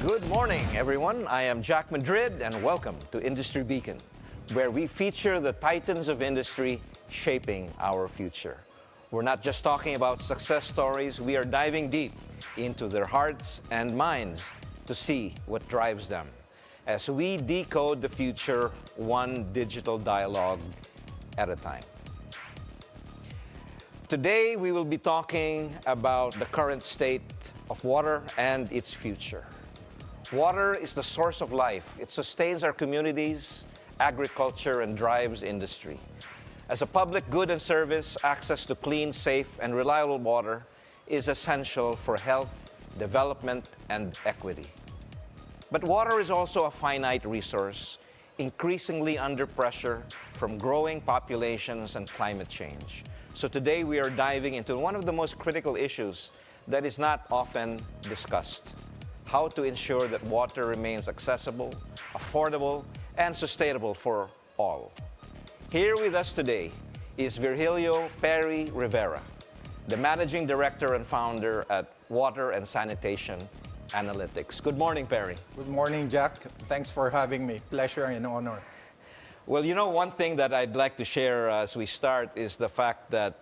Good morning, everyone. I am Jack Madrid, and welcome to Industry Beacon, where we feature the titans of industry shaping our future. We're not just talking about success stories, we are diving deep into their hearts and minds to see what drives them as we decode the future one digital dialogue at a time. Today, we will be talking about the current state of water and its future. Water is the source of life. It sustains our communities, agriculture, and drives industry. As a public good and service, access to clean, safe, and reliable water is essential for health, development, and equity. But water is also a finite resource, increasingly under pressure from growing populations and climate change. So today we are diving into one of the most critical issues that is not often discussed: how to ensure that water remains accessible, affordable, and sustainable for all. Here with us today is Virgilio Perry Rivera, the Managing Director and Founder at Water and Sanitation Analytics. Good morning, Perry. Good morning, Jack. Thanks for having me. Pleasure and honor. Well, you know, one thing that I'd like to share as we start is the fact that,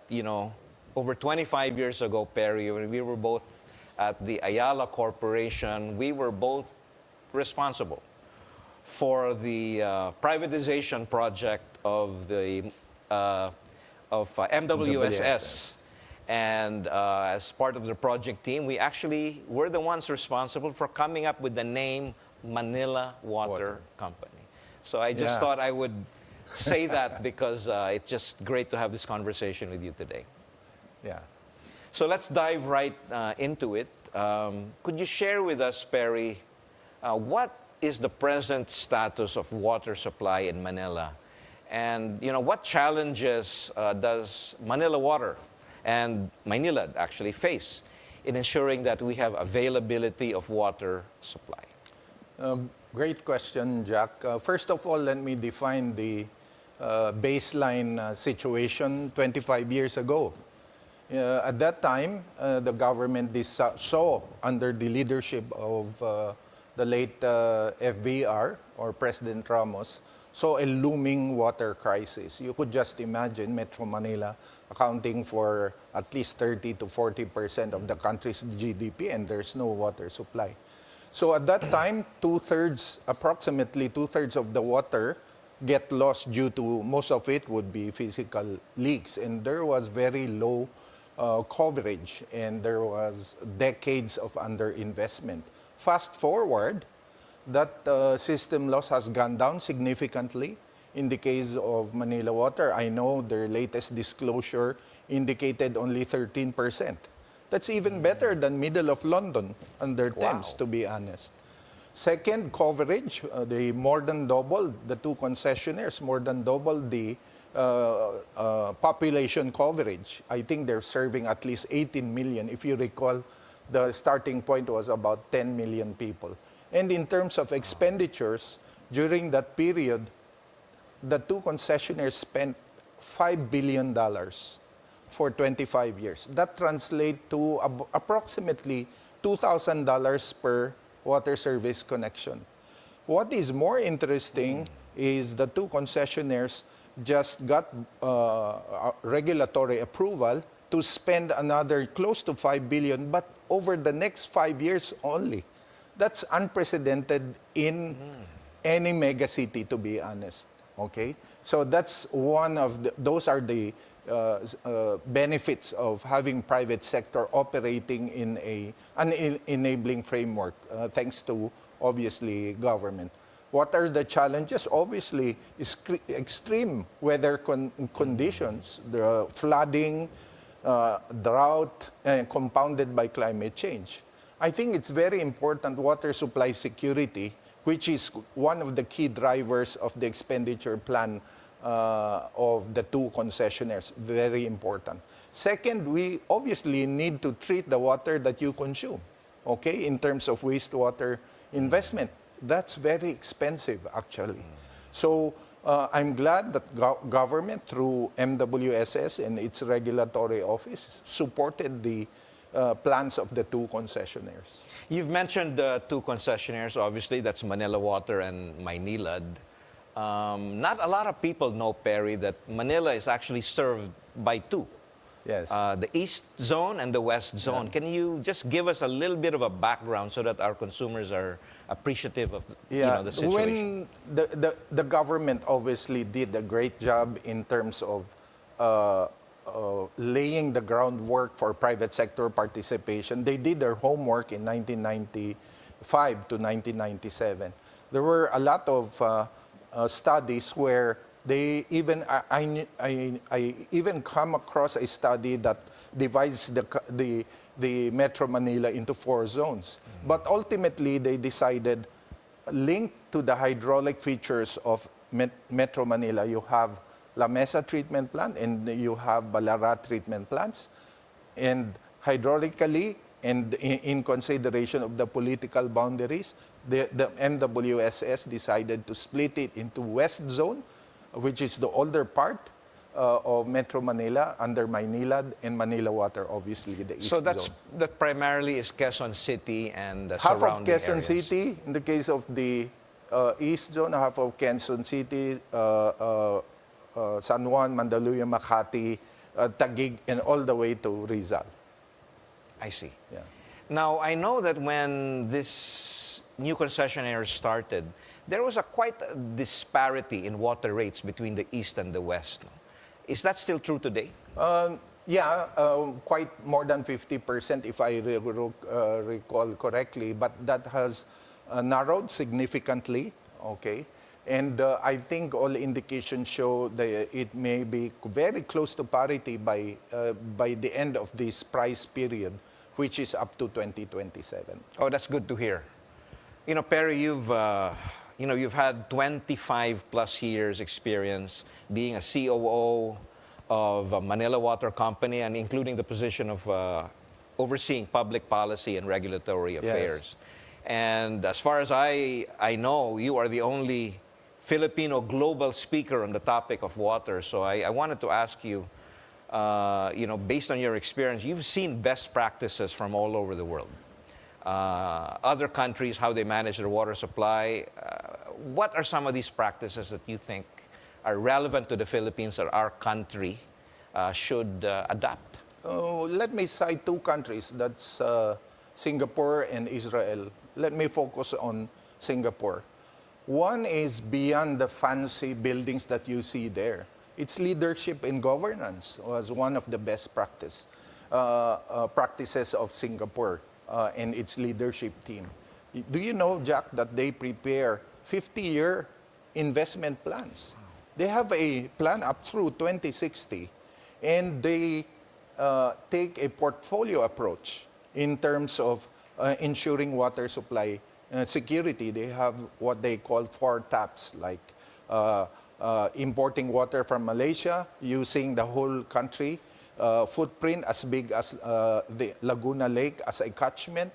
over 25 years ago, Perry, when we were both at the Ayala Corporation, we were both responsible for the privatization project of the MWSS. And as part of the project team, we actually were the ones responsible for coming up with the name Manila Water Company. So I just thought I would say that because it's just great to have this conversation with you today. Yeah. So let's dive right into it. Could you share with us, Perry, what is the present status of water supply in Manila? And, what challenges does Manila Water and Maynilad actually face in ensuring that we have availability of water supply? Great question, Jack. First of all, let me define the baseline situation 25 years ago. At that time, the government saw, under the leadership of the late FVR, or President Ramos, saw a looming water crisis. You could just imagine Metro Manila accounting for at least 30 to 40% of the country's GDP, and there's no water supply. So at that time, approximately two-thirds of the water get lost due to, most of it would be physical leaks, and there was very low coverage, and there was decades of underinvestment. Fast forward, that system loss has gone down significantly. In the case of Manila Water, I know their latest disclosure indicated only 13%. That's even better than middle of London under Thames, to be honest. Second, coverage, they more than doubled, the two concessionaires more than doubled the population coverage. I think they're serving at least 18 million. If you recall, the starting point was about 10 million people. And in terms of expenditures, during that period, the two concessionaires spent $5 billion for 25 years. That translates to approximately $2,000 per water service connection. What is more interesting is the two concessionaires just got regulatory approval to spend another close to $5 billion, but over the next 5 years only. That's unprecedented in any megacity, to be honest. Okay, so that's those are the benefits of having private sector operating in an enabling framework, thanks to, obviously, government. What are the challenges? Obviously, extreme weather conditions, the flooding, drought, compounded by climate change. I think it's very important water supply security, which is one of the key drivers of the expenditure plan of the two concessionaires. Very important. Second, we obviously need to treat the water that you consume, okay, in terms of wastewater investment. That's very expensive, actually. So I'm glad that government, through MWSS and its regulatory office, supported the plans of the two concessionaires. You've mentioned the two concessionaires, obviously, that's Manila Water and Maynilad. Not a lot of people know, Perry, that Manila is actually served by two. Yes. The East Zone and the West Zone. Yeah. Can you just give us a little bit of a background so that our consumers are appreciative of the situation? When the government obviously did a great job in terms of laying the groundwork for private sector participation. They did their homework in 1995 to 1997. There were a lot of studies where they even, I even come across a study that divides the Metro Manila into 4 zones. But ultimately, they decided, linked to the hydraulic features of Metro Manila, you have La Mesa treatment plant and you have Balara treatment plants. And hydraulically, and in consideration of the political boundaries, the MWSS decided to split it into West Zone, which is the older part of Metro Manila, under Maynilad, and Manila Water, obviously, the East So Zone. that primarily is Quezon City and the Half surrounding of Quezon areas. City, in the case of the East Zone, half of Quezon City, San Juan, Mandaluyong, Makati, Taguig, and all the way to Rizal. I see. Yeah. Now, I know that when this new concessionaire started, there was quite a disparity in water rates between the East and the West. Is that still true today? Quite more than 50%, if I recall correctly, but that has narrowed significantly, okay? And I think all indications show that it may be very close to parity by the end of this price period, which is up to 2027. Oh, that's good to hear. You know, Perry, you've had 25 plus years experience being a COO of a Manila Water Company and including the position of overseeing public policy and regulatory affairs. Yes. And as far as I know, you are the only Filipino global speaker on the topic of water. So I wanted to ask you, based on your experience, you've seen best practices from all over the world. Other countries, how they manage their water supply. What are some of these practices that you think are relevant to the Philippines that our country should adapt? Let me cite 2 countries. That's Singapore and Israel. Let me focus on Singapore. One is beyond the fancy buildings that you see there. Its leadership in governance was one of the best practices of Singapore and its leadership team. Do you know, Jack, that they prepare 50-year investment plans? They have a plan up through 2060, and they take a portfolio approach in terms of ensuring water supply security. They have what they call 4 taps, like importing water from Malaysia, using the whole country footprint as big as the Laguna Lake as a catchment.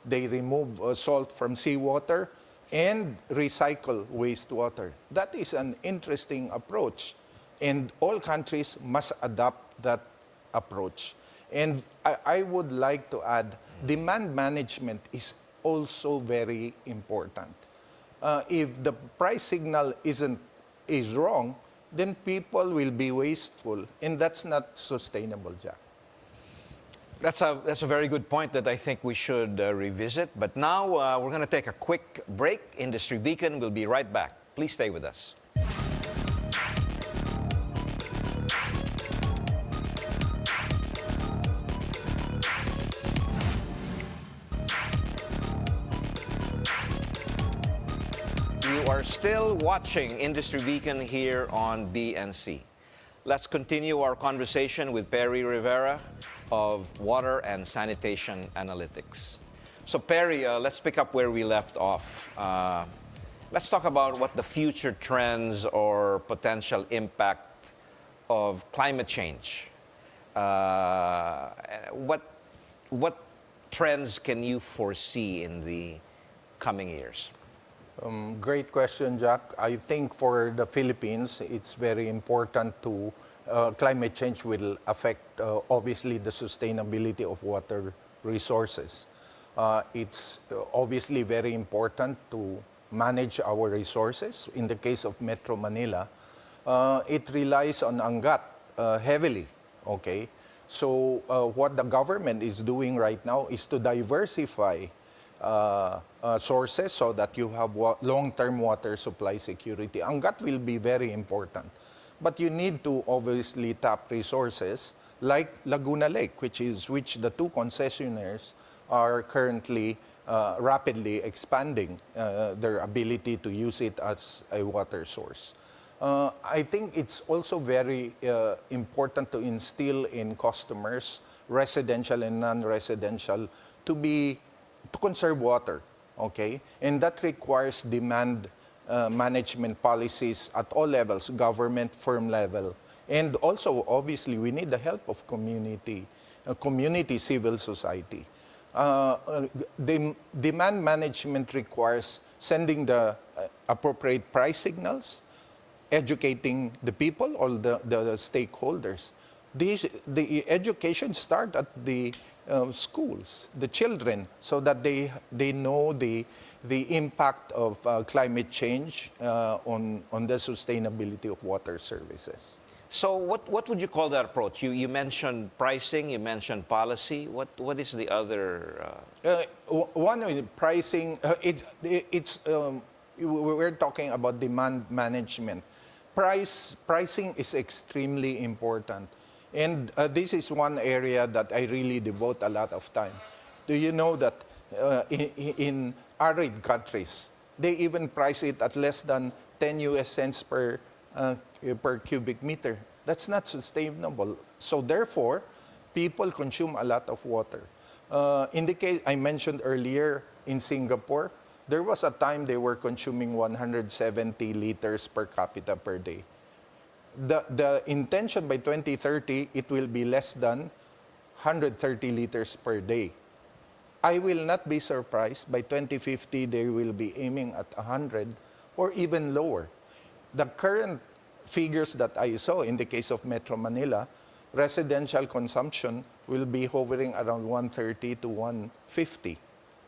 They remove salt from seawater and recycle wastewater. That is an interesting approach, and all countries must adopt that approach. And I would like to add, demand management is also very important. If the price signal is wrong, then people will be wasteful, and that's not sustainable, Jack. That's a very good point that I think we should revisit. But now we're going to take a quick break. Industry Beacon will be right back. Please stay with us. You are still watching Industry Beacon here on BNC. Let's continue our conversation with Perry Rivera of Water and Sanitation Analytics. So Perry, let's pick up where we left off. Let's talk about what the future trends or potential impact of climate change. What trends can you foresee in the coming years? Great question, Jack. I think for the Philippines, it's very important to climate change will affect obviously the sustainability of water resources. It's obviously very important to manage our resources. In the case of Metro Manila, it relies on angat heavily, okay? So what the government is doing right now is to diversify sources so that you have long-term water supply security. Angat will be very important. But you need to obviously tap resources like Laguna Lake, which the two concessionaires are currently rapidly expanding their ability to use it as a water source. I think it's also very important to instill in customers, residential and non-residential, to conserve water, okay? And that requires demand management policies at all levels, government, firm level. And also, obviously, we need the help of community, civil society. The demand management requires sending the appropriate price signals, educating the people or the stakeholders. The education start at the schools, the children, so that they know the impact of climate change on the sustainability of water services. So what would you call that approach? You mentioned pricing, you mentioned policy. What is the other? One is pricing. We're talking about demand management. Pricing is extremely important. And this is one area that I really devote a lot of time. Do you know that in arid countries, they even price it at less than 10 US cents per cubic meter? That's not sustainable. So therefore, people consume a lot of water. In the case I mentioned earlier, in Singapore, there was a time they were consuming 170 liters per capita per day. The intention by 2030, it will be less than 130 liters per day. I will not be surprised by 2050 they will be aiming at 100 or even lower. The current figures that I saw in the case of Metro Manila, residential consumption will be hovering around 130 to 150.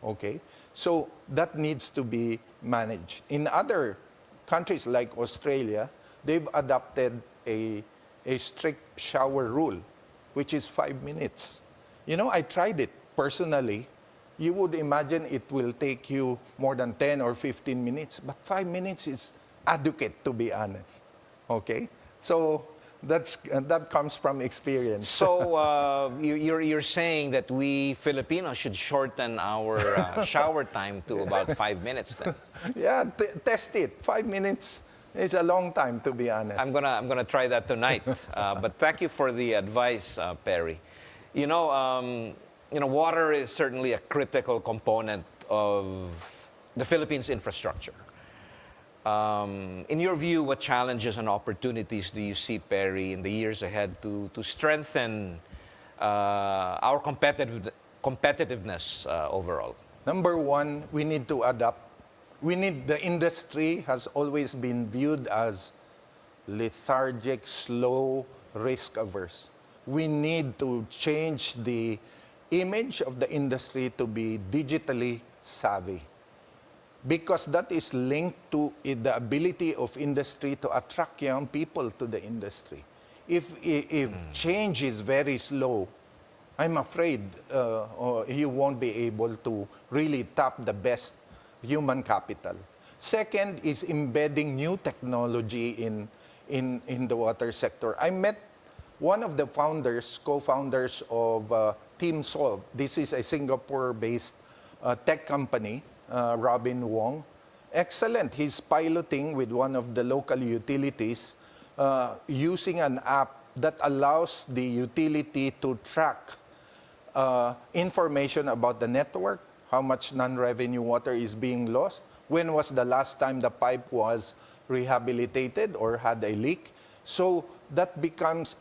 Okay? So that needs to be managed. In other countries like Australia, they've adopted a strict shower rule, which is 5 minutes. You know, I tried it personally. You would imagine it will take you more than 10 or 15 minutes, but 5 minutes is adequate, to be honest. Okay? So that comes from experience. So you're saying that we Filipinos should shorten our shower time to about 5 minutes then? Yeah, test it. 5 minutes is a long time, to be honest. I'm gonna try that tonight. But thank you for the advice, Perry. You know, water is certainly a critical component of the Philippines' infrastructure. In your view, what challenges and opportunities do you see, Perry, in the years ahead to strengthen our competitiveness overall? Number one, we need to adapt. The industry has always been viewed as lethargic, slow, risk-averse. We need to change the image of the industry to be digitally savvy, because that is linked to the ability of industry to attract young people to the industry. If change is very slow, I'm afraid you won't be able to really tap the best human capital. Second is embedding new technology in the water sector. I met one of the co-founders of Team Solve. This is a Singapore-based tech company, Robin Wong. Excellent. He's piloting with one of the local utilities using an app that allows the utility to track information about the network, how much non-revenue water is being lost, when was the last time the pipe was rehabilitated or had a leak. So that becomes,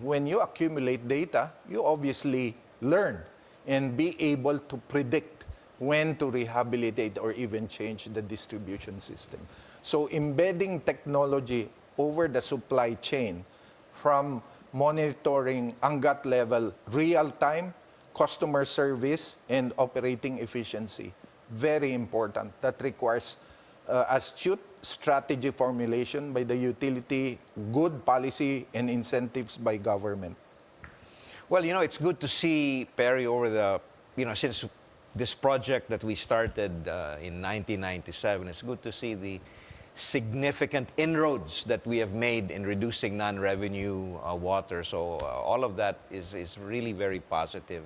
when you accumulate data, you obviously learn and be able to predict when to rehabilitate or even change the distribution system. So embedding technology over the supply chain, from monitoring angat level real time customer service, and operating efficiency. Very important. That requires astute strategy formulation by the utility, good policy and incentives by government. Well, it's good to see, Perry, over since this project that we started in 1997, it's good to see the significant inroads that we have made in reducing non-revenue water. So all of that is really very positive.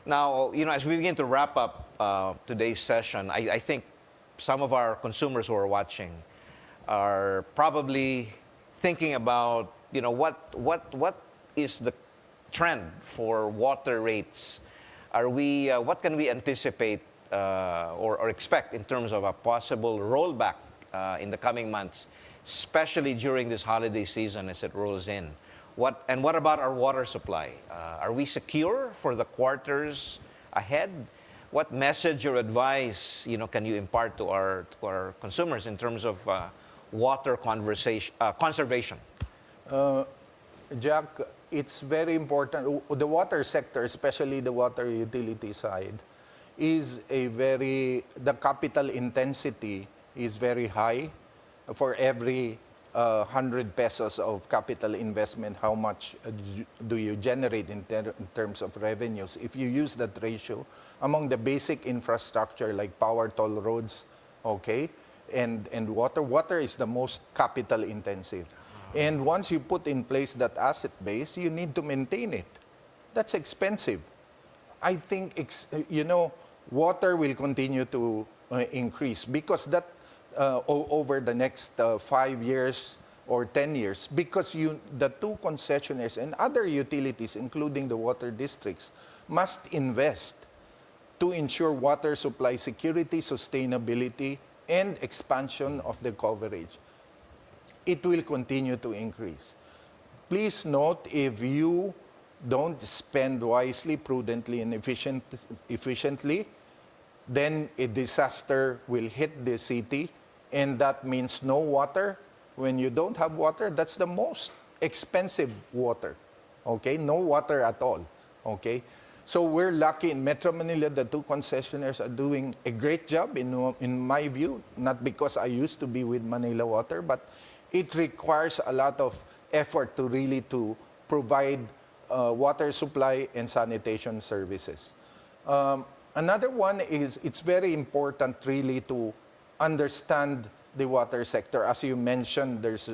Now, as we begin to wrap up today's session, I think some of our consumers who are watching are probably thinking about, what is the trend for water rates? What can we anticipate or expect in terms of a possible rollback in the coming months, especially during this holiday season as it rolls in? What about our water supply? Are we secure for the quarters ahead? What message or advice, can you impart to our consumers in terms of water conservation? Jack, it's very important. The water sector, especially the water utility side, the capital intensity is very high. For every 100 pesos of capital investment, how much do you generate in terms of revenues? If you use that ratio, among the basic infrastructure like power, toll roads, okay, and water is the most capital intensive. And once you put in place that asset base, you need to maintain it. That's expensive. I think, water will continue to increase because that over the next 5 years or 10 years, because the two concessionaires and other utilities, including the water districts, must invest to ensure water supply security, sustainability, and expansion of the coverage. It will continue to increase. Please note, if you don't spend wisely, prudently, and efficiently, then a disaster will hit the city, and that means no water. When you don't have water, that's the most expensive water, okay? No water at all, okay? So we're lucky in Metro Manila. The two concessionaires are doing a great job, in my view, not because I used to be with Manila Water, but it requires a lot of effort to provide water supply and sanitation services. Another one is it's very important really to understand the water sector. As you mentioned, there's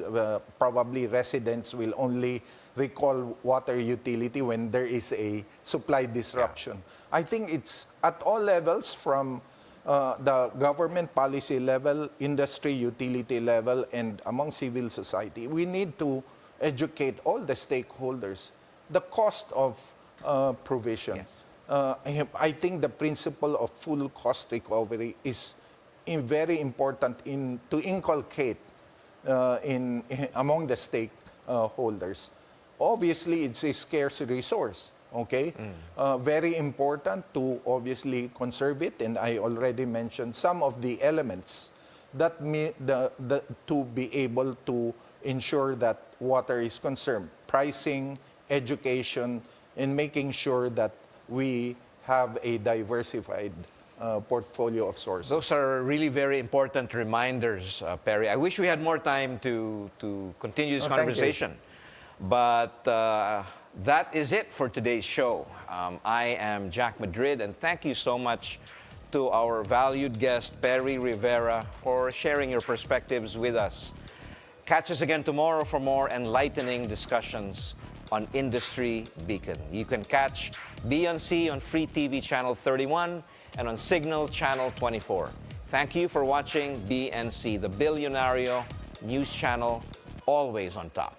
probably residents will only recall water utility when there is a supply disruption. Yeah. I think it's at all levels, from the government policy level, industry, utility level, and among civil society. We need to educate all the stakeholders. The cost of provision. Yes. I think the principle of full cost recovery is very important to inculcate among the stakeholders. Obviously, it's a scarce resource. Okay, very important to obviously conserve it, and I already mentioned some of the elements that to be able to ensure that water is conserved: pricing, education, and making sure that we have a diversified portfolio of sources. Those are really very important reminders, Perry. I wish we had more time to continue this conversation, but that is it for today's show. I am Jack Madrid, and thank you so much to our valued guest, Perry Rivera, for sharing your perspectives with us. Catch us again tomorrow for more enlightening discussions on Industry Beacon. You can catch BNC on Free TV Channel 31 and on Signal Channel 24. Thank you for watching BNC, the Bilyonaryo news channel, always on top.